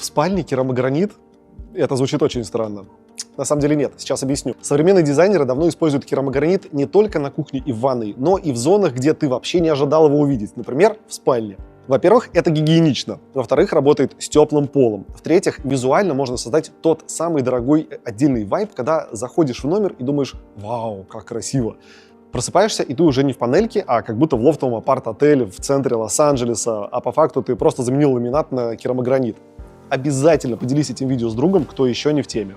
В спальне керамогранит? Это звучит очень странно. На самом деле нет, сейчас объясню. Современные дизайнеры давно используют керамогранит не только на кухне и в ванной, но и в зонах, где ты вообще не ожидал его увидеть, например, в спальне. Во-первых, это гигиенично. Во-вторых, работает с теплым полом. В-третьих, визуально можно создать тот самый дорогой отдельный вайб, когда заходишь в номер и думаешь: вау, как красиво. Просыпаешься, и ты уже не в панельке, а как будто в лофтовом апарт-отеле в центре Лос-Анджелеса, а по факту ты просто заменил ламинат на керамогранит. Обязательно поделись этим видео с другом, кто еще не в теме.